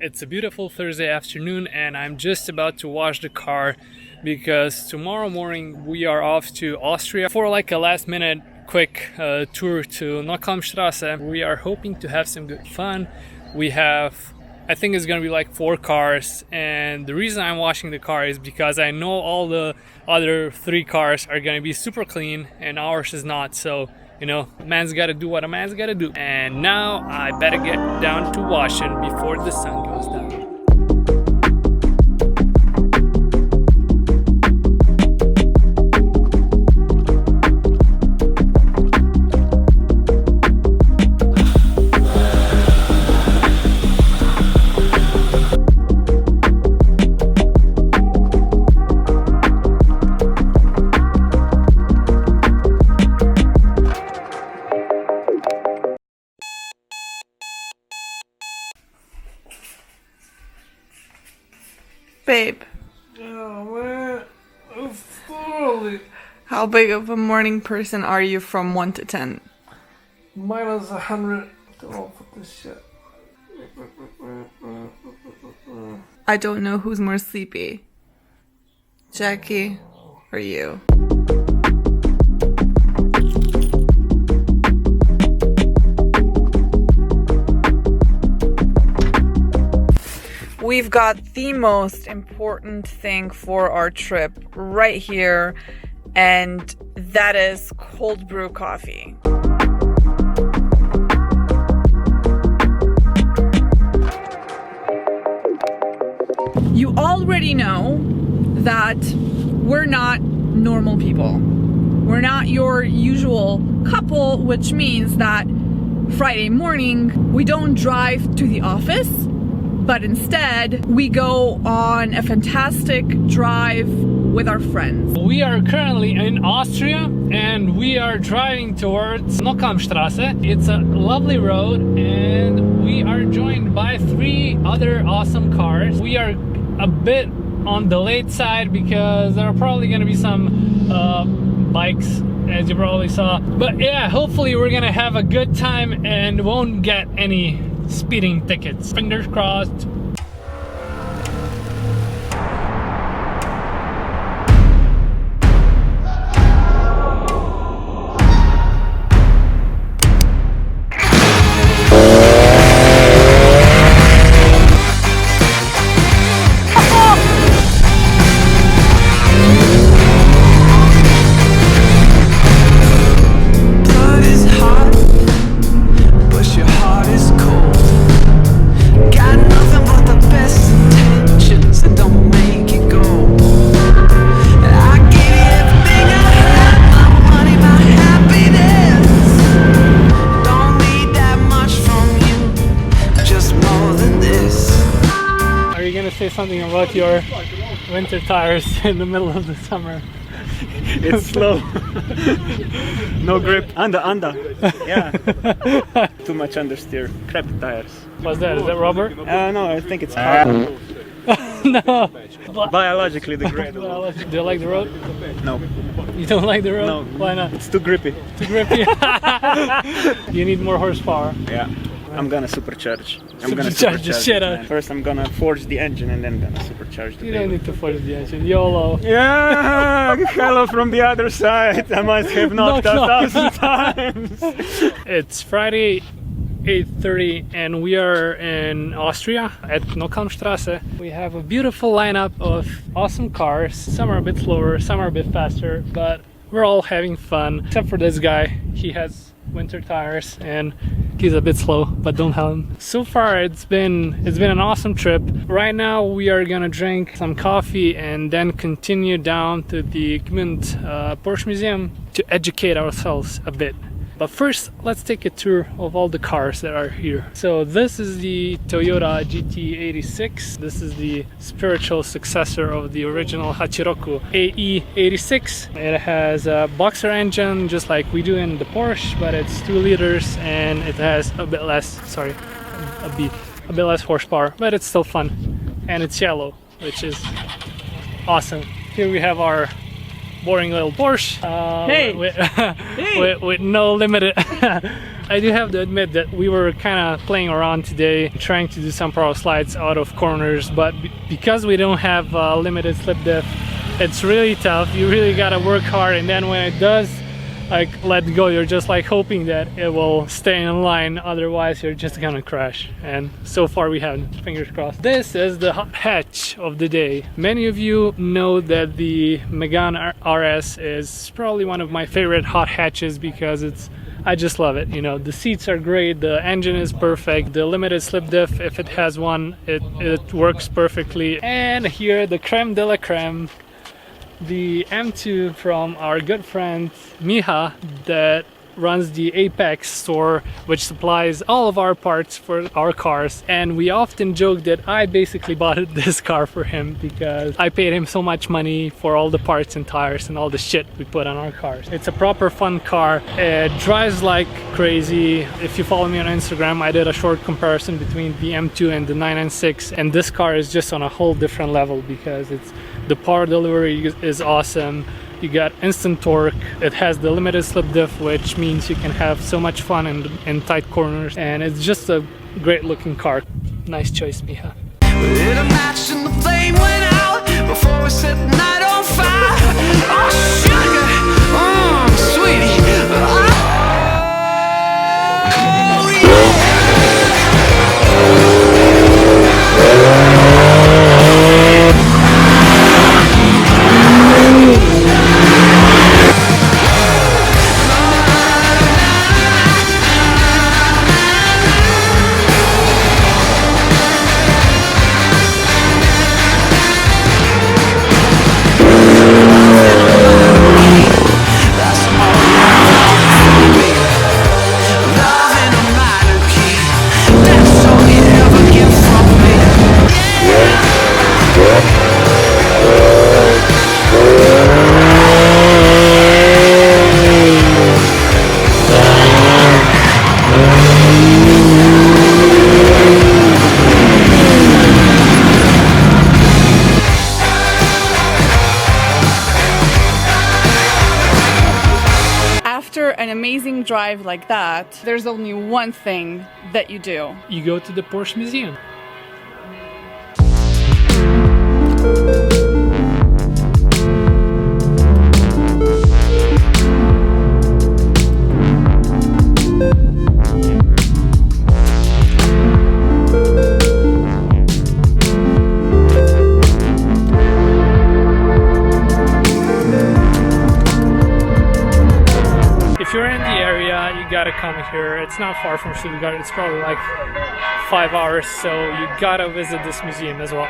It's a beautiful Thursday afternoon and I'm just about to wash the car because tomorrow morning we are off to Austria for like a last minute quick tour to Nockalmstrasse. We are hoping to have some good fun. We have, I think it's gonna be like 4 cars, and the reason I'm washing the car is because I know all the other 3 cars are gonna be super clean and ours is not. So you know, a man's gotta do what a man's gotta do. And now I better get down to washing before the sun goes down. Babe, Oh man, I'm fully how big of a morning person are you from 1 to 10? minus 100. Don't put this shit. I don't know who's more sleepy, Jackie or you. We've got the most important thing for our trip right here, and that is cold brew coffee. You already know that we're not normal people. We're not your usual couple, which means that Friday morning we don't drive to the office, but instead we go on a fantastic drive with our friends. We are currently in Austria and we are driving towards Nockalmstrasse. It's a lovely road and we are joined by 3 other awesome cars. We are a bit on the late side because there are probably going to be some bikes, as you probably saw. But yeah, hopefully we're going to have a good time and won't get any speeding tickets. Fingers crossed. Say something about your winter tires in the middle of the summer. It's slow. No grip. Under. Yeah. Too much understeer. Crappy tires. What's that? Is that rubber? No, I think it's carbon. No. Biologically degradable. Do you like the road? No. You don't like the road? No. Why not? It's too grippy. Too grippy? You need more horsepower. Yeah. I'm gonna supercharge. Supercharge the shit out. First I'm gonna forge the engine and then gonna supercharge the You don't need to force the engine. YOLO. Yeah, hello from the other side. I must have knocked 1,000 times. It's Friday, 8:30, and we are in Austria at Nockalmstrasse. We have a beautiful lineup of awesome cars. Some are a bit slower, some are a bit faster, but we're all having fun. Except for this guy. He has winter tires and he's a bit slow, but don't tell him. So far it's been an awesome trip. Right now we are gonna drink some coffee and then continue down to the Gmünd Porsche Museum to educate ourselves a bit. But first, let's take a tour of all the cars that are here. So this is the Toyota GT86. This is the spiritual successor of the original Hachiroku AE86. It has a boxer engine, just like we do in the Porsche, but it's 2 liters and it has a bit less, a bit less horsepower, but it's still fun. And it's yellow, which is awesome. Here we have our boring little Porsche with no limited I do have to admit that we were kind of playing around today, trying to do some power slides out of corners, but because we don't have limited slip diff, it's really tough. You really gotta work hard, and then when it does like let go, you're just like hoping that it will stay in line, otherwise you're just gonna crash. And so far we haven't, fingers crossed. This is the hot hatch of the day. Many of you know that the Megane RS is probably one of my favorite hot hatches because I just love it. You know, the seats are great, the engine is perfect, the limited slip diff, if it has one, it works perfectly. And here, the creme de la creme, the M2 from our good friend Miha that runs the Apex store, which supplies all of our parts for our cars. And we often joke that I basically bought this car for him because I paid him so much money for all the parts and tires and all the shit we put on our cars. It's a proper fun car. It drives like crazy. If you follow me on Instagram, I did a short comparison between the M2 and the 996, and this car is just on a whole different level because the power delivery is awesome. You got instant torque, it has the limited slip diff, which means you can have so much fun in tight corners, and it's just a great looking car. Nice choice, Miha. Lit a match and the flame went out before we set the night on fire. Oh, sugar, sweetie. Oh, yeah. After an amazing drive like that, there's only one thing that you do. You go to the Porsche Museum. If you're in the area, you gotta come here. It's not far from Stuttgart. It's probably like 5 hours, so you gotta visit this museum as well.